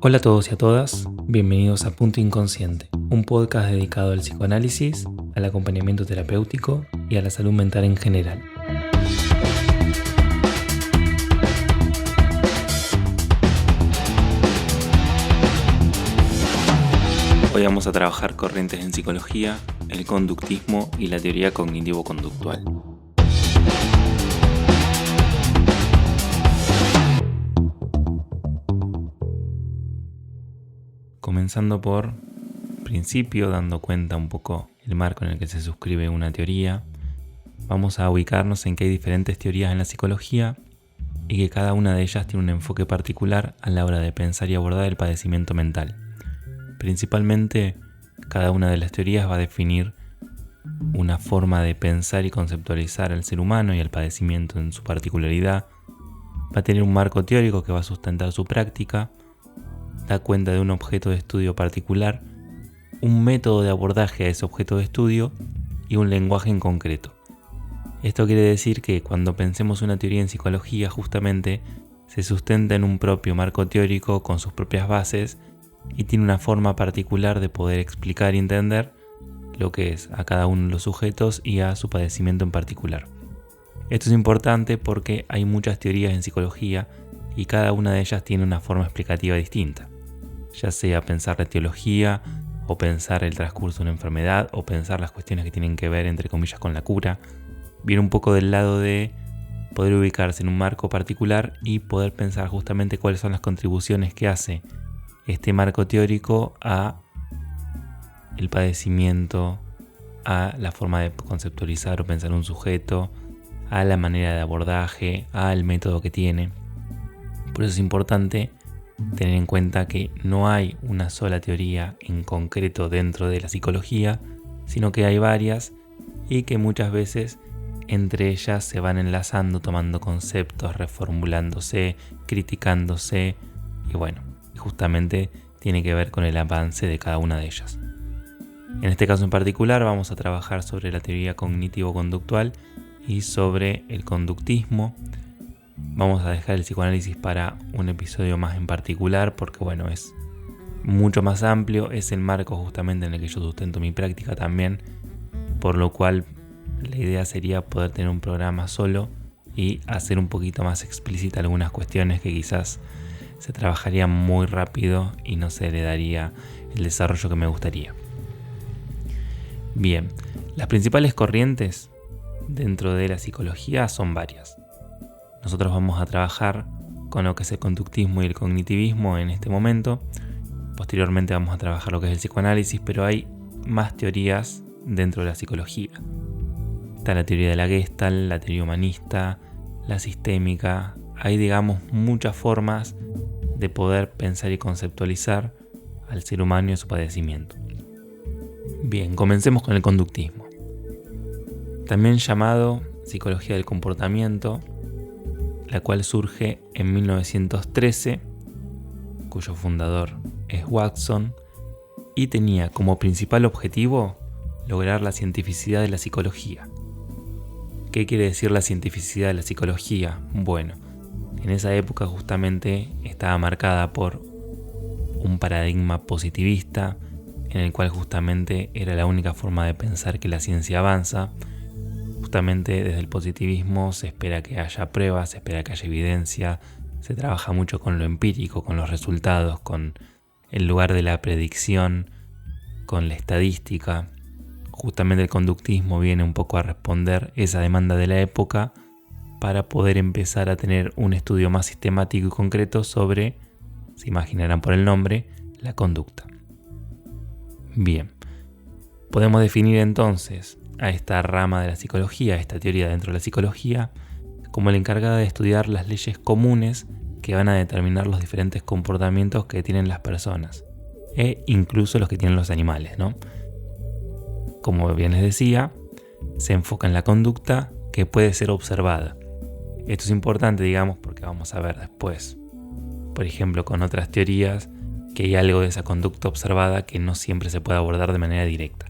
Hola a todos y a todas, bienvenidos a Punto Inconsciente, un podcast dedicado al psicoanálisis, al acompañamiento terapéutico y a la salud mental en general. Hoy vamos a trabajar corrientes en psicología, el conductismo y la teoría cognitivo-conductual. Comenzando por principio, dando cuenta un poco el marco en el que se suscribe una teoría, vamos a ubicarnos en que hay diferentes teorías en la psicología y que cada una de ellas tiene un enfoque particular a la hora de pensar y abordar el padecimiento mental. Principalmente, cada una de las teorías va a definir una forma de pensar y conceptualizar al ser humano y al padecimiento en su particularidad. Va a tener un marco teórico que va a sustentar su práctica, da cuenta de un objeto de estudio particular, un método de abordaje a ese objeto de estudio y un lenguaje en concreto. Esto quiere decir que cuando pensemos una teoría en psicología, justamente se sustenta en un propio marco teórico con sus propias bases y tiene una forma particular de poder explicar y entender lo que es a cada uno de los sujetos y a su padecimiento en particular. Esto es importante porque hay muchas teorías en psicología y cada una de ellas tiene una forma explicativa distinta. Ya sea pensar la etiología, o pensar el transcurso de una enfermedad, o pensar las cuestiones que tienen que ver, entre comillas, con la cura, viene un poco del lado de poder ubicarse en un marco particular y poder pensar justamente cuáles son las contribuciones que hace este marco teórico a el padecimiento, a la forma de conceptualizar o pensar un sujeto, a la manera de abordaje, al método que tiene. Por eso es importante tener en cuenta que no hay una sola teoría en concreto dentro de la psicología, sino que hay varias y que muchas veces entre ellas se van enlazando, tomando conceptos, reformulándose, criticándose y justamente tiene que ver con el avance de cada una de ellas. En este caso en particular vamos a trabajar sobre la teoría cognitivo-conductual y sobre el conductismo. Vamos a dejar el psicoanálisis para un episodio más en particular porque es mucho más amplio, es el marco justamente en el que yo sustento mi práctica también, por lo cual la idea sería poder tener un programa solo y hacer un poquito más explícita algunas cuestiones que quizás se trabajarían muy rápido y no se le daría el desarrollo que me gustaría. Bien, las principales corrientes dentro de la psicología son varias. Nosotros vamos a trabajar con lo que es el conductismo y el cognitivismo en este momento. Posteriormente vamos a trabajar lo que es el psicoanálisis, pero hay más teorías dentro de la psicología. Está la teoría de la Gestalt, la teoría humanista, la sistémica. Hay, muchas formas de poder pensar y conceptualizar al ser humano y su padecimiento. Bien, comencemos con el conductismo. También llamado psicología del comportamiento, la cual surge en 1913, cuyo fundador es Watson, y tenía como principal objetivo lograr la cientificidad de la psicología. ¿Qué quiere decir la cientificidad de la psicología? Bueno, en esa época justamente estaba marcada por un paradigma positivista, en el cual justamente era la única forma de pensar que la ciencia avanza. Justamente desde el positivismo se espera que haya pruebas, se espera que haya evidencia, se trabaja mucho con lo empírico, con los resultados, con el lugar de la predicción, con la estadística. Justamente el conductismo viene un poco a responder esa demanda de la época para poder empezar a tener un estudio más sistemático y concreto sobre, se imaginarán por el nombre, la conducta. Bien, podemos definir entonces a esta rama de la psicología, a esta teoría dentro de la psicología, como la encargada de estudiar las leyes comunes que van a determinar los diferentes comportamientos que tienen las personas, e incluso los que tienen los animales, ¿no? Como bien les decía, se enfoca en la conducta que puede ser observada. Esto es importante, porque vamos a ver después, por ejemplo, con otras teorías, que hay algo de esa conducta observada que no siempre se puede abordar de manera directa.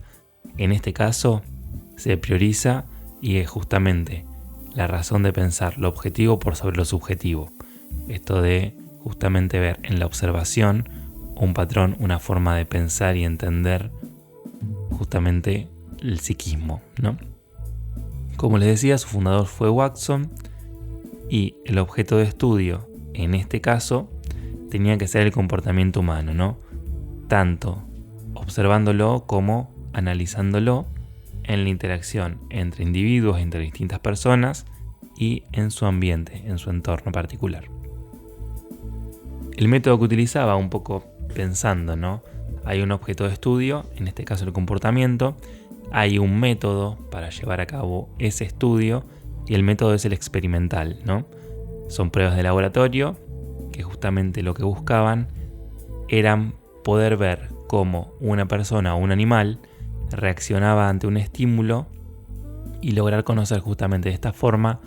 En este caso, se prioriza y es justamente la razón de pensar lo objetivo por sobre lo subjetivo. Esto de justamente ver en la observación un patrón, una forma de pensar y entender justamente el psiquismo, ¿no? Como les decía, su fundador fue Watson y el objeto de estudio, en este caso, tenía que ser el comportamiento humano, ¿no? Tanto observándolo como analizándolo en la interacción entre individuos, entre distintas personas y en su ambiente, en su entorno particular. El método que utilizaba, un poco pensando, ¿no? Hay un objeto de estudio, en este caso el comportamiento, hay un método para llevar a cabo ese estudio y el método es el experimental, ¿no? Son pruebas de laboratorio que justamente lo que buscaban eran poder ver cómo una persona o un animal reaccionaba ante un estímulo y lograr conocer justamente de esta forma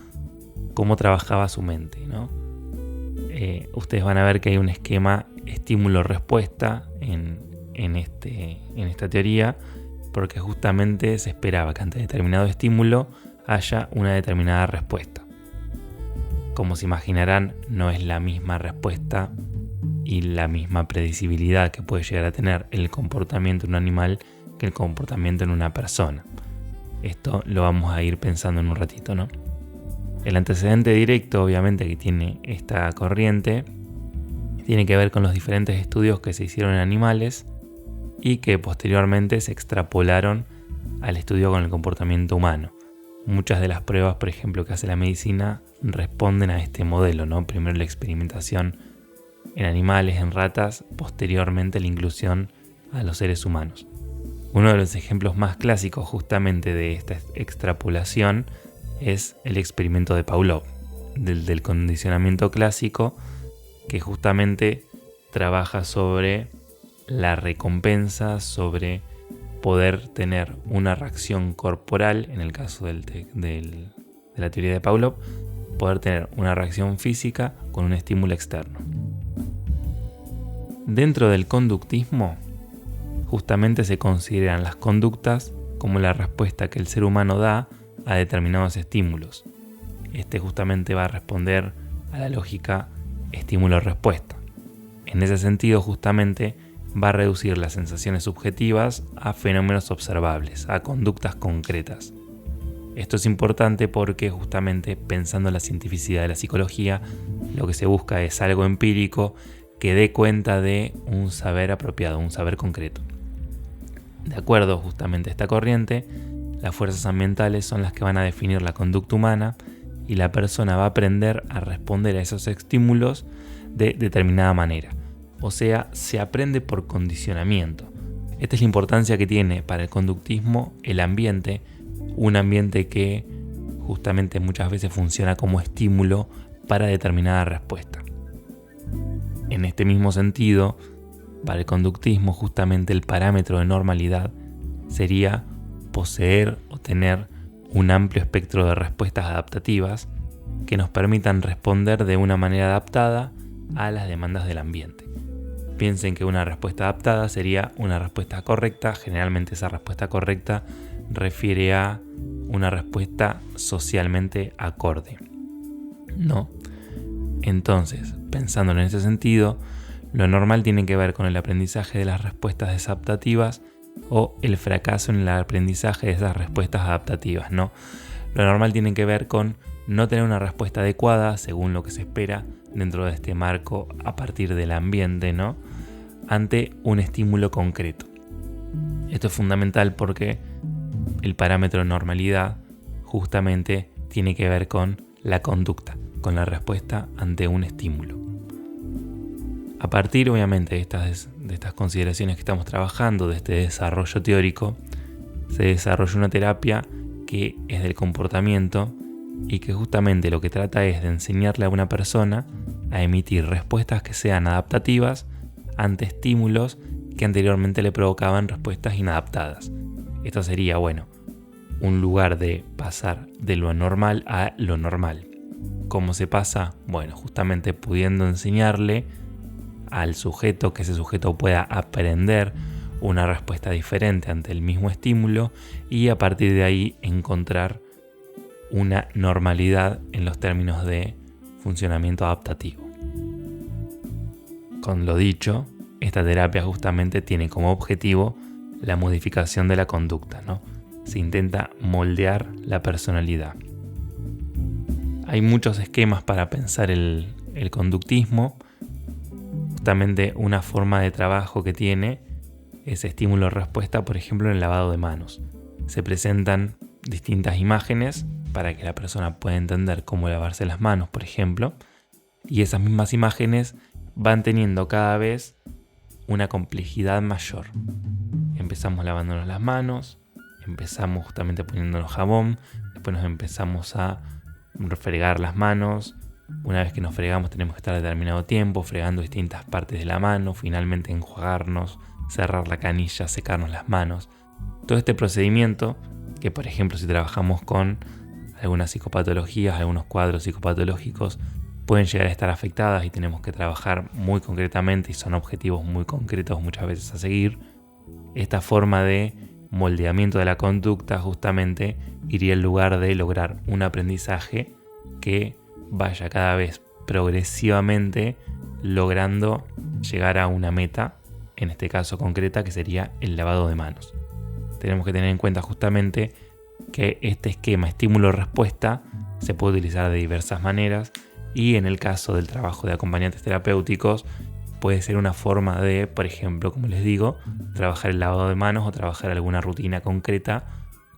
cómo trabajaba su mente, ¿no? Ustedes van a ver que hay un esquema estímulo-respuesta en esta teoría, porque justamente se esperaba que ante determinado estímulo haya una determinada respuesta. Como se imaginarán, no es la misma respuesta y la misma predecibilidad que puede llegar a tener el comportamiento en un animal que el comportamiento en una persona. Esto lo vamos a ir pensando en un ratito, ¿no? El antecedente directo, obviamente, que tiene esta corriente tiene que ver con los diferentes estudios que se hicieron en animales y que posteriormente se extrapolaron al estudio con el comportamiento humano. Muchas de las pruebas, por ejemplo, que hace la medicina responden a este modelo, ¿no? Primero la experimentación en animales, en ratas, posteriormente la inclusión a los seres humanos. Uno de los ejemplos más clásicos justamente de esta extrapolación es el experimento de Pavlov, del condicionamiento clásico, que justamente trabaja sobre la recompensa, sobre poder tener una reacción corporal, en el caso de la teoría de Pavlov, poder tener una reacción física con un estímulo externo. Dentro del conductismo, justamente se consideran las conductas como la respuesta que el ser humano da a determinados estímulos. Este justamente va a responder a la lógica estímulo-respuesta. En ese sentido, justamente va a reducir las sensaciones subjetivas a fenómenos observables, a conductas concretas. Esto es importante porque justamente pensando en la cientificidad de la psicología, lo que se busca es algo empírico que dé cuenta de un saber apropiado, un saber concreto. De acuerdo justamente a esta corriente, las fuerzas ambientales son las que van a definir la conducta humana y la persona va a aprender a responder a esos estímulos de determinada manera. O sea, se aprende por condicionamiento. Esta es la importancia que tiene para el conductismo el ambiente, un ambiente que justamente muchas veces funciona como estímulo para determinada respuesta. En este mismo sentido, para el conductismo justamente el parámetro de normalidad sería poseer o tener un amplio espectro de respuestas adaptativas que nos permitan responder de una manera adaptada a las demandas del ambiente. Piensen que una respuesta adaptada sería una respuesta correcta. Generalmente esa respuesta correcta refiere a una respuesta socialmente acorde, ¿no? Entonces, pensando en ese sentido, lo normal tiene que ver con el aprendizaje de las respuestas desadaptativas o el fracaso en el aprendizaje de esas respuestas adaptativas, ¿no? Lo normal tiene que ver con no tener una respuesta adecuada según lo que se espera dentro de este marco a partir del ambiente, ¿no? Ante un estímulo concreto. Esto es fundamental porque el parámetro de normalidad justamente tiene que ver con la conducta, con la respuesta ante un estímulo. A partir, obviamente, de estas consideraciones que estamos trabajando, de este desarrollo teórico, se desarrolla una terapia que es del comportamiento y que justamente lo que trata es de enseñarle a una persona a emitir respuestas que sean adaptativas ante estímulos que anteriormente le provocaban respuestas inadaptadas. Esto sería, un lugar de pasar de lo anormal a lo normal. ¿Cómo se pasa? Justamente pudiendo enseñarle al sujeto que ese sujeto pueda aprender una respuesta diferente ante el mismo estímulo y a partir de ahí encontrar una normalidad en los términos de funcionamiento adaptativo. Con lo dicho, esta terapia justamente tiene como objetivo la modificación de la conducta, ¿no? Se intenta moldear la personalidad. Hay muchos esquemas para pensar el conductismo. Justamente una forma de trabajo que tiene es estímulo-respuesta, por ejemplo, en el lavado de manos. Se presentan distintas imágenes para que la persona pueda entender cómo lavarse las manos, por ejemplo, y esas mismas imágenes van teniendo cada vez una complejidad mayor. Empezamos lavándonos las manos, empezamos justamente poniéndonos jabón, después nos empezamos a fregar las manos. Una vez que nos fregamos tenemos que estar determinado tiempo fregando distintas partes de la mano, finalmente enjuagarnos, cerrar la canilla, secarnos las manos. Todo este procedimiento, que por ejemplo si trabajamos con algunas psicopatologías, algunos cuadros psicopatológicos, pueden llegar a estar afectadas y tenemos que trabajar muy concretamente y son objetivos muy concretos muchas veces a seguir. Esta forma de moldeamiento de la conducta justamente iría en lugar de lograr un aprendizaje que vaya cada vez progresivamente logrando llegar a una meta, en este caso concreta, que sería el lavado de manos. Tenemos que tener en cuenta justamente que este esquema estímulo-respuesta se puede utilizar de diversas maneras y en el caso del trabajo de acompañantes terapéuticos puede ser una forma de, por ejemplo, como les digo, trabajar el lavado de manos o trabajar alguna rutina concreta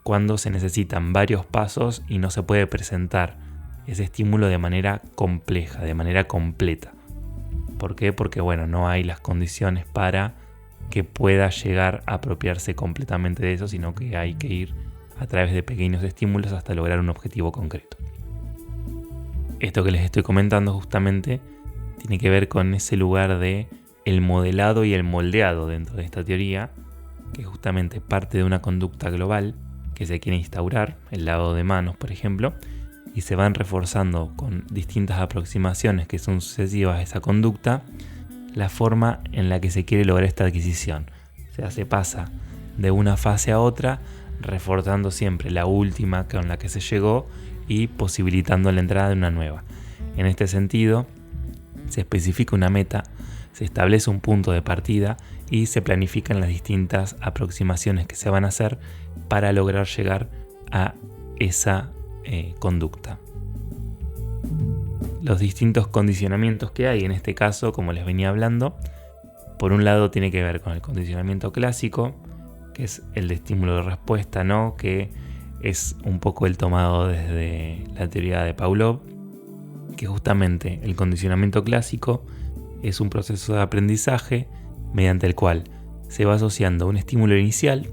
cuando se necesitan varios pasos y no se puede presentar ese estímulo de manera compleja, de manera completa. ¿Por qué? Porque no hay las condiciones para que pueda llegar a apropiarse completamente de eso, sino que hay que ir a través de pequeños estímulos hasta lograr un objetivo concreto. Esto que les estoy comentando justamente tiene que ver con ese lugar de el modelado y el moldeado dentro de esta teoría, que justamente parte de una conducta global que se quiere instaurar, el lavado de manos por ejemplo, y se van reforzando con distintas aproximaciones que son sucesivas a esa conducta, la forma en la que se quiere lograr esta adquisición. O sea, se pasa de una fase a otra, reforzando siempre la última con la que se llegó y posibilitando la entrada de una nueva. En este sentido, se especifica una meta, se establece un punto de partida y se planifican las distintas aproximaciones que se van a hacer para lograr llegar a esa conducta. Los distintos condicionamientos que hay en este caso, como les venía hablando, por un lado tiene que ver con el condicionamiento clásico, que es el de estímulo de respuesta, ¿no? Que es un poco el tomado desde la teoría de Pavlov, que justamente el condicionamiento clásico es un proceso de aprendizaje mediante el cual se va asociando un estímulo inicial,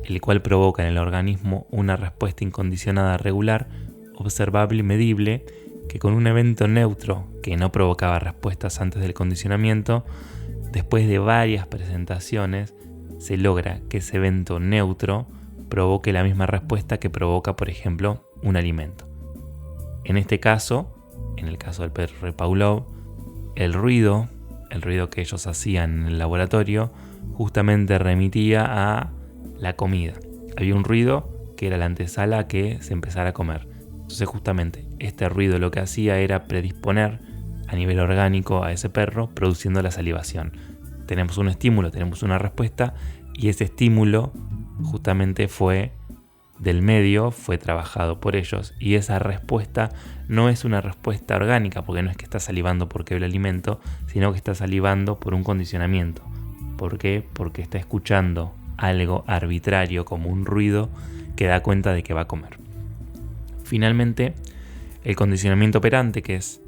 el cual provoca en el organismo una respuesta incondicionada regular, observable y medible, que con un evento neutro que no provocaba respuestas antes del condicionamiento, después de varias presentaciones, se logra que ese evento neutro provoque la misma respuesta que provoca, por ejemplo, un alimento. En este caso, en el caso del perro de Pavlov, el ruido que ellos hacían en el laboratorio, justamente remitía a la comida. Había un ruido que era la antesala a que se empezara a comer. Entonces justamente este ruido lo que hacía era predisponer a nivel orgánico a ese perro, produciendo la salivación. Tenemos un estímulo, tenemos una respuesta, y ese estímulo justamente fue del medio, fue trabajado por ellos, y esa respuesta no es una respuesta orgánica, porque no es que está salivando porque ve el alimento, sino que está salivando por un condicionamiento. ¿Por qué? Porque está escuchando algo arbitrario como un ruido que da cuenta de que va a comer. Finalmente, el condicionamiento operante, que es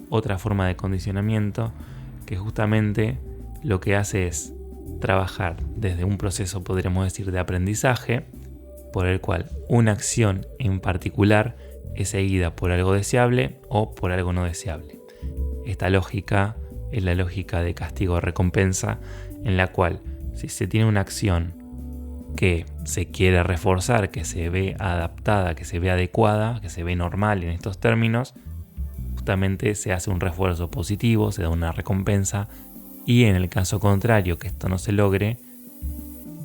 otra forma de condicionamiento, que justamente lo que hace es trabajar desde un proceso, podríamos decir, de aprendizaje, por el cual una acción en particular es seguida por algo deseable o por algo no deseable. Esta lógica es la lógica de castigo-recompensa, en la cual si se tiene una acción que se quiere reforzar, que se ve adaptada, que se ve adecuada, que se ve normal en estos términos, justamente se hace un refuerzo positivo, se da una recompensa, y en el caso contrario, que esto no se logre,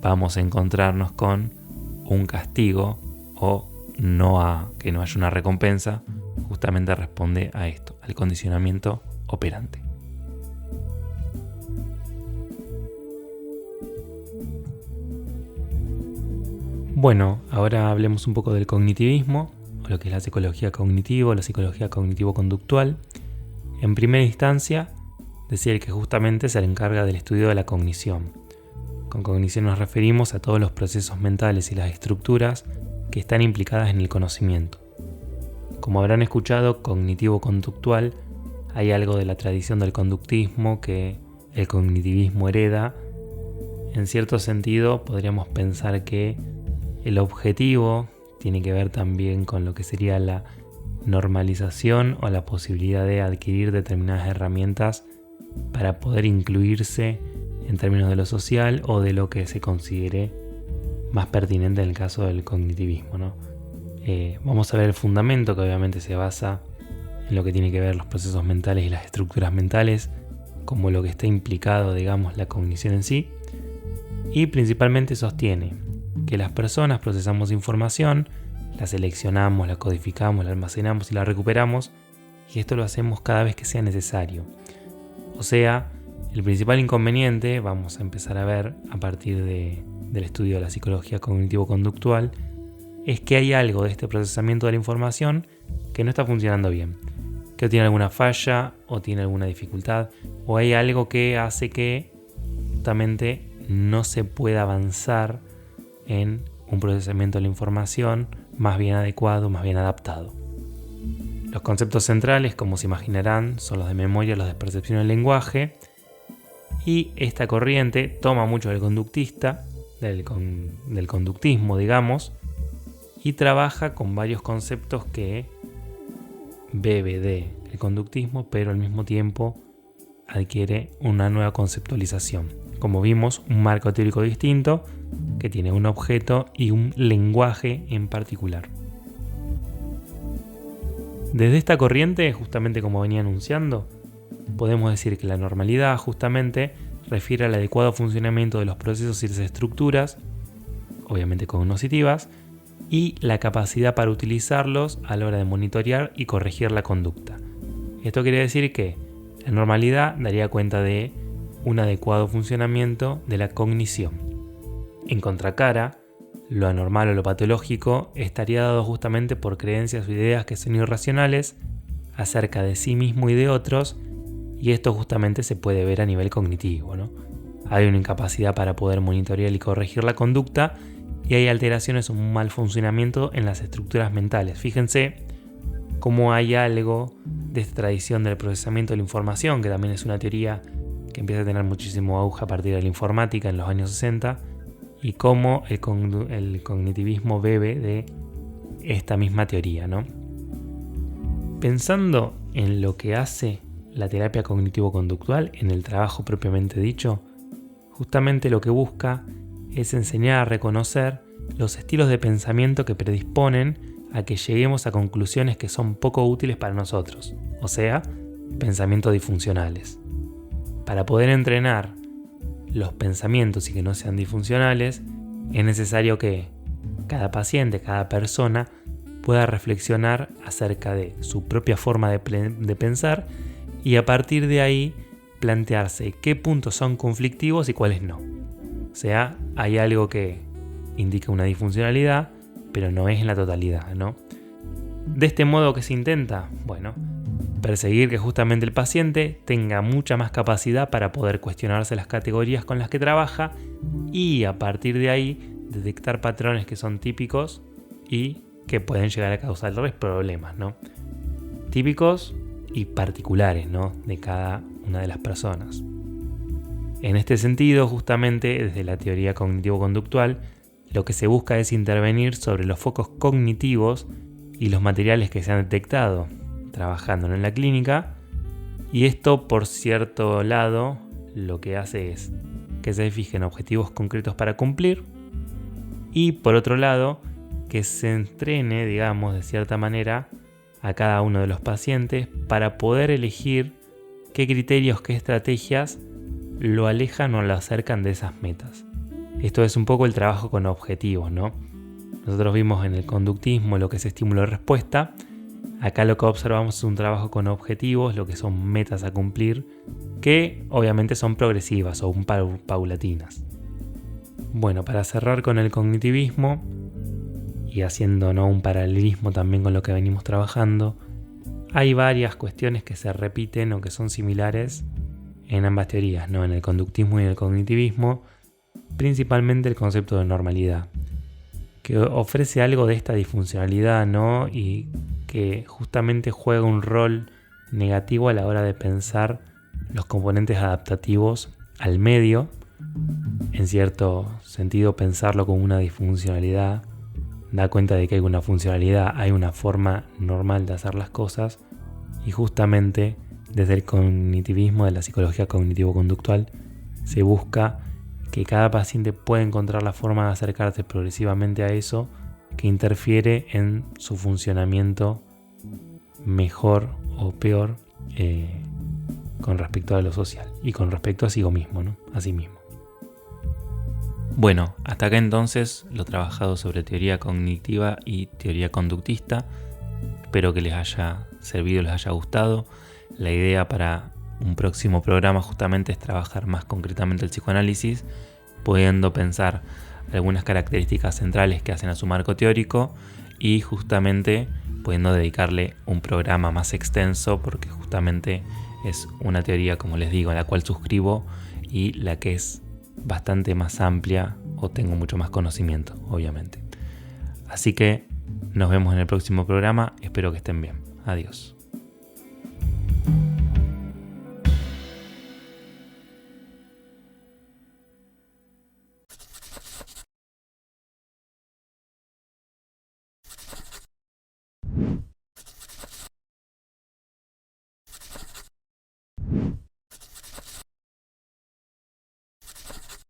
vamos a encontrarnos con un castigo o que no haya una recompensa. Justamente responde a esto, al condicionamiento operante. Bueno, ahora hablemos un poco del cognitivismo, o lo que es la psicología cognitiva o la psicología cognitivo-conductual. En primera instancia, decir que justamente se encarga del estudio de la cognición. Con cognición nos referimos a todos los procesos mentales y las estructuras que están implicadas en el conocimiento. Como habrán escuchado, cognitivo-conductual, hay algo de la tradición del conductismo que el cognitivismo hereda. En cierto sentido, podríamos pensar que el objetivo tiene que ver también con lo que sería la normalización o la posibilidad de adquirir determinadas herramientas para poder incluirse en términos de lo social o de lo que se considere más pertinente en el caso del cognitivismo, ¿no? Vamos a ver el fundamento, que obviamente se basa en lo que tiene que ver los procesos mentales y las estructuras mentales, como lo que está implicado, digamos, la cognición en sí, y principalmente sostiene que las personas procesamos información, la seleccionamos, la codificamos, la almacenamos y la recuperamos, y esto lo hacemos cada vez que sea necesario. O sea, el principal inconveniente, vamos a empezar a ver a partir del estudio de la psicología cognitivo-conductual, es que hay algo de este procesamiento de la información que no está funcionando bien, que tiene alguna falla o tiene alguna dificultad, o hay algo que hace que justamente no se pueda avanzar en un procesamiento de la información más bien adecuado, más bien adaptado. Los conceptos centrales, como se imaginarán, son los de memoria, los de percepción del lenguaje, y esta corriente toma mucho del conductista, del conductismo, digamos, y trabaja con varios conceptos que bebe del conductismo, pero al mismo tiempo adquiere una nueva conceptualización. Como vimos, un marco teórico distinto que tiene un objeto y un lenguaje en particular. Desde esta corriente, justamente como venía anunciando, podemos decir que la normalidad justamente refiere al adecuado funcionamiento de los procesos y las estructuras, obviamente cognitivas, y la capacidad para utilizarlos a la hora de monitorear y corregir la conducta. Esto quiere decir que la normalidad daría cuenta de un adecuado funcionamiento de la cognición. En contracara, lo anormal o lo patológico estaría dado justamente por creencias o ideas que son irracionales acerca de sí mismo y de otros, y esto justamente se puede ver a nivel cognitivo, ¿no? Hay una incapacidad para poder monitorear y corregir la conducta, y hay alteraciones o un mal funcionamiento en las estructuras mentales. Fíjense cómo hay algo de esta tradición del procesamiento de la información, que también es una teoría que empieza a tener muchísimo auge a partir de la informática en los años 60, y cómo el cognitivismo bebe de esta misma teoría, ¿no? Pensando en lo que hace la terapia cognitivo-conductual, en el trabajo propiamente dicho, justamente lo que busca es enseñar a reconocer los estilos de pensamiento que predisponen a que lleguemos a conclusiones que son poco útiles para nosotros, o sea, pensamientos disfuncionales. Para poder entrenar los pensamientos y que no sean disfuncionales, es necesario que cada paciente, cada persona, pueda reflexionar acerca de su propia forma de pensar y a partir de ahí plantearse qué puntos son conflictivos y cuáles no. O sea, hay algo que indica una disfuncionalidad, pero no es en la totalidad, ¿no? De este modo, ¿qué se intenta? Bueno, perseguir que justamente el paciente tenga mucha más capacidad para poder cuestionarse las categorías con las que trabaja y a partir de ahí detectar patrones que son típicos y que pueden llegar a causarles problemas, ¿no? Típicos y particulares, ¿no? De cada una de las personas. En este sentido, justamente desde la teoría cognitivo-conductual, lo que se busca es intervenir sobre los focos cognitivos y los materiales que se han detectado trabajando en la clínica, y esto, por cierto lado, lo que hace es que se fijen objetivos concretos para cumplir y, por otro lado, que se entrene, digamos, de cierta manera a cada uno de los pacientes para poder elegir qué criterios, qué estrategias lo alejan o lo acercan de esas metas. Esto es un poco el trabajo con objetivos, ¿no? Nosotros vimos en el conductismo lo que es estímulo-respuesta. Acá lo que observamos es un trabajo con objetivos, lo que son metas a cumplir, que obviamente son progresivas o paulatinas. Bueno, para cerrar con el cognitivismo, y haciendo, ¿no?, un paralelismo también con lo que venimos trabajando, hay varias cuestiones que se repiten o que son similares en ambas teorías, ¿no?, en el conductismo y en el cognitivismo, principalmente el concepto de normalidad, que ofrece algo de esta disfuncionalidad, ¿no?, y que justamente juega un rol negativo a la hora de pensar los componentes adaptativos al medio. En cierto sentido, pensarlo como una disfuncionalidad da cuenta de que hay una funcionalidad, hay una forma normal de hacer las cosas, y justamente desde el cognitivismo, de la psicología cognitivo-conductual, se busca que cada paciente pueda encontrar la forma de acercarse progresivamente a eso que interfiere en su funcionamiento mejor o peor con respecto a lo social y con respecto a sí mismo, ¿no? A sí mismo. Bueno, hasta acá entonces lo trabajado sobre teoría cognitiva y teoría conductista. Espero que les haya servido, les haya gustado. La idea para un próximo programa justamente es trabajar más concretamente el psicoanálisis, pudiendo pensar algunas características centrales que hacen a su marco teórico y justamente pudiendo dedicarle un programa más extenso, porque justamente es una teoría, como les digo, a la cual suscribo y la que es bastante más amplia o tengo mucho más conocimiento, obviamente. Así que nos vemos en el próximo programa, espero que estén bien. Adiós.